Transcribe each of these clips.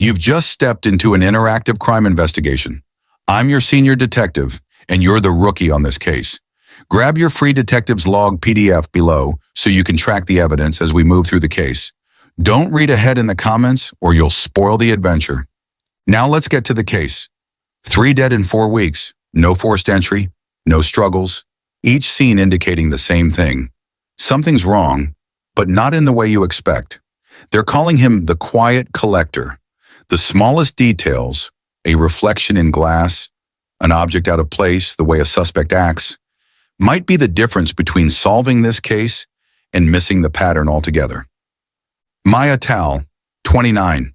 You've just stepped into an interactive crime investigation. I'm your senior detective, and you're the rookie on this case. Grab your free detective's log PDF below so you can track the evidence as we move through the case. Don't read ahead in the comments or you'll spoil the adventure. Now let's get to the case. 3 dead in 4 weeks, no forced entry, no struggles, each scene indicating the same thing. Something's wrong, but not in the way you expect. They're calling him the quiet collector. The smallest details, a reflection in glass, an object out of place, the way a suspect acts, might be the difference between solving this case and missing the pattern altogether. Maya Tal, 29,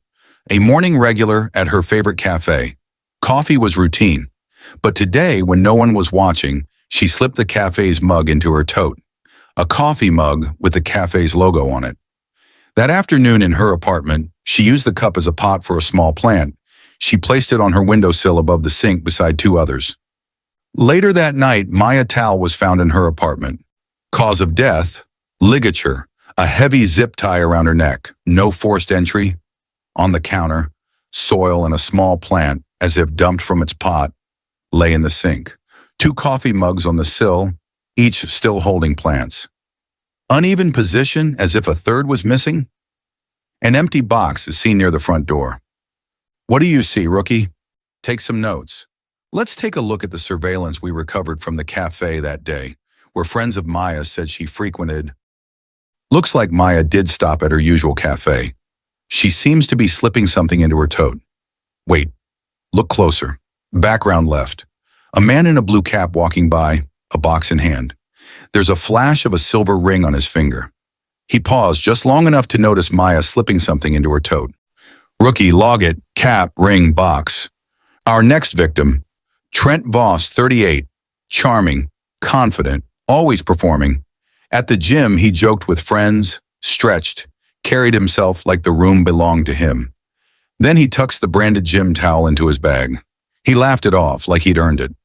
a morning regular at her favorite cafe. Coffee was routine, but today, when no one was watching, she slipped the cafe's mug into her tote, a coffee mug with the cafe's logo on it. That afternoon in her apartment, she used the cup as a pot for a small plant. She placed it on her windowsill above the sink beside 2 others. Later that night, Maya Tal was found in her apartment. Cause of death, ligature, a heavy zip tie around her neck, no forced entry. On the counter, soil and a small plant, as if dumped from its pot, lay in the sink. 2 coffee mugs on the sill, each still holding plants. Uneven position, as if a third was missing. An empty box is seen near the front door. What do you see, rookie? Take some notes. Let's take a look at the surveillance we recovered from the cafe that day, where friends of Maya said she frequented. Looks like Maya did stop at her usual cafe. She seems to be slipping something into her tote. Wait, look closer. Background left. A man in a blue cap walking by, a box in hand. There's a flash of a silver ring on his finger. He paused just long enough to notice Maya slipping something into her tote. Rookie, log it, cap, ring, box. Our next victim, Trent Voss, 38, charming, confident, always performing. At the gym, he joked with friends, stretched, carried himself like the room belonged to him. Then he tucks the branded gym towel into his bag. He laughed it off like he'd earned it.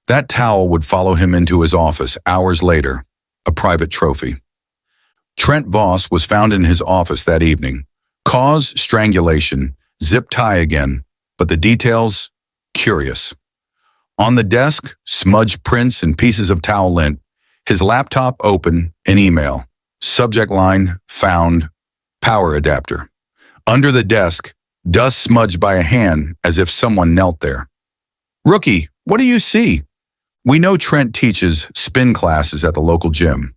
That towel would follow him into his office hours later, a private trophy. Trent Voss was found in his office that evening. Cause, strangulation, zip tie again, but the details, curious. On the desk, smudged prints and pieces of towel lint. His laptop open, an email. Subject line, found, power adapter. Under the desk, dust smudged by a hand as if someone knelt there. Rookie, what do you see? We know Trent teaches spin classes at the local gym.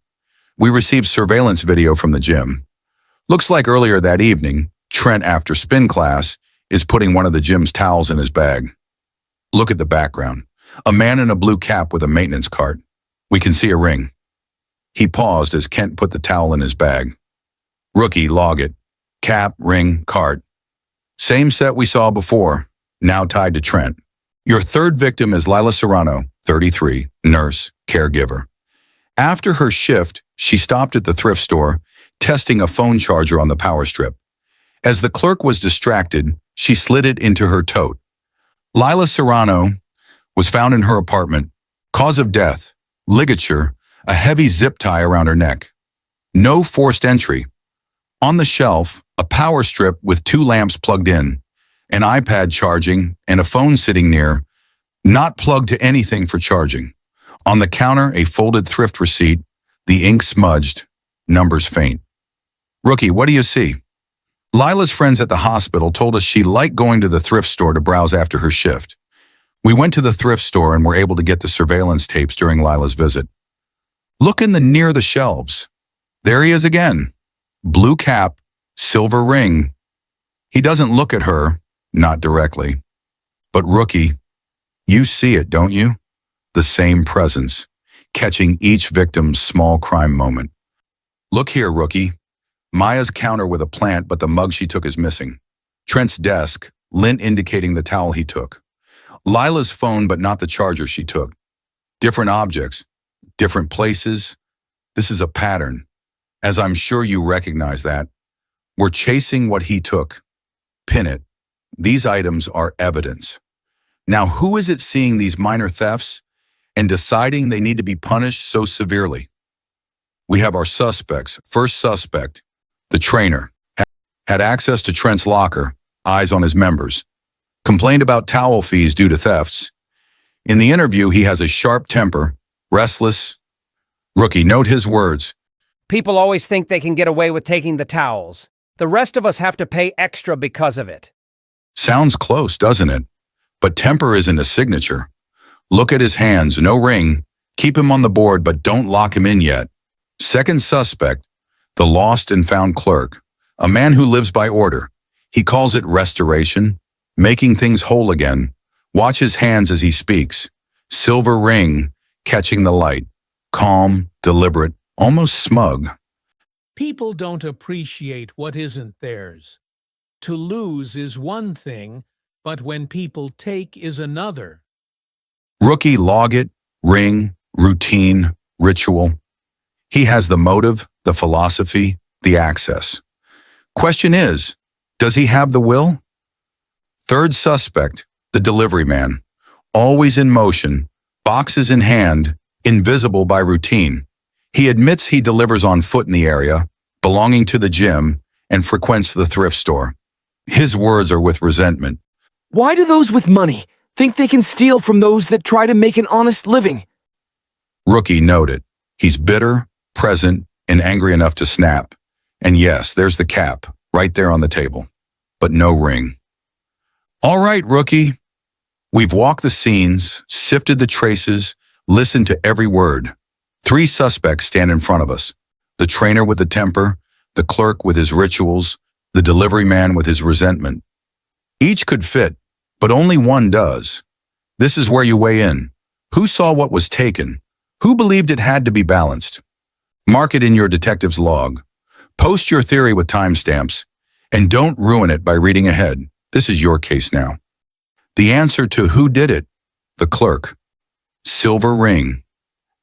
We received surveillance video from the gym. Looks like earlier that evening, Trent, after spin class, is putting one of the gym's towels in his bag. Look at the background. A man in a blue cap with a maintenance cart. We can see a ring. He paused as Kent put the towel in his bag. Rookie, log it. Cap, ring, cart. Same set we saw before, now tied to Trent. Your third victim is Lila Serrano, 33, nurse, caregiver. After her shift, she stopped at the thrift store, testing a phone charger on the power strip. As the clerk was distracted, she slid it into her tote. Lila Serrano was found in her apartment. Cause of death, ligature, a heavy zip tie around her neck. No forced entry. On the shelf, a power strip with 2 lamps plugged in, an iPad charging, and a phone sitting near, not plugged to anything for charging. On the counter, a folded thrift receipt, the ink smudged, numbers faint. Rookie, what do you see? Lila's friends at the hospital told us she liked going to the thrift store to browse after her shift. We went to the thrift store and were able to get the surveillance tapes during Lila's visit. Look near the shelves. There he is again. Blue cap, silver ring. He doesn't look at her, not directly. But rookie, you see it, don't you? The same presence, catching each victim's small crime moment. Look here, rookie. Maya's counter with a plant, but the mug she took is missing. Trent's desk, lint indicating the towel he took. Lila's phone, but not the charger she took. Different objects, different places. This is a pattern, as I'm sure you recognize that. We're chasing what he took. Pin it. These items are evidence. Now, who is it seeing these minor thefts and deciding they need to be punished so severely? We have our suspects. First suspect, the trainer, had access to Trent's locker, eyes on his members. Complained about towel fees due to thefts. In the interview, he has a sharp temper, restless. Rookie, note his words. People always think they can get away with taking the towels. The rest of us have to pay extra because of it. Sounds close, doesn't it? But temper isn't a signature. Look at his hands, no ring. Keep him on the board, but don't lock him in yet. Second suspect, the lost and found clerk, a man who lives by order. He calls it restoration, making things whole again. Watch his hands as he speaks. Silver ring, catching the light. Calm, deliberate, almost smug. People don't appreciate what isn't theirs. To lose is one thing, but when people take is another. Rookie, log it, ring, routine, ritual. He has the motive, the philosophy, the access. Question is, does he have the will? Third suspect, the delivery man. Always in motion, boxes in hand, invisible by routine. He admits he delivers on foot in the area, belonging to the gym, and frequents the thrift store. His words are with resentment. Why do those with money think they can steal from those that try to make an honest living? Rookie, noted. He's bitter, present, and angry enough to snap. And yes, there's the cap, right there on the table. But no ring. All right, Rookie. We've walked the scenes, sifted the traces, listened to every word. 3 suspects stand in front of us. The trainer with the temper, the clerk with his rituals, the delivery man with his resentment. Each could fit, but only one does. This is where you weigh in. Who saw what was taken? Who believed it had to be balanced? Mark it in your detective's log. Post your theory with timestamps, and don't ruin it by reading ahead. This is your case now. The answer to who did it? The clerk. Silver ring.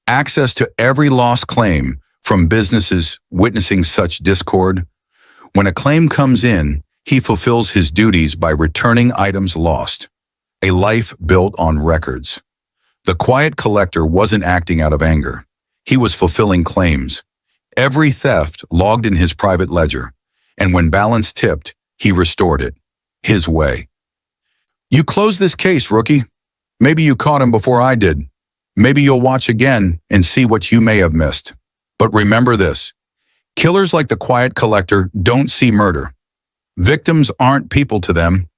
Access to every lost claim from businesses witnessing such discord. When a claim comes in, he fulfills his duties by returning items lost. A life built on records. The quiet collector wasn't acting out of anger. He was fulfilling claims. Every theft logged in his private ledger, and when balance tipped, he restored it. His way. You closed this case, Rookie. Maybe you caught him before I did. Maybe you'll watch again and see what you may have missed. But remember this. Killers like the quiet collector don't see murder. Victims aren't people to them.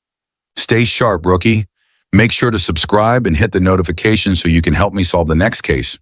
Stay sharp, Rookie. Make sure to subscribe and hit the notification so you can help me solve the next case.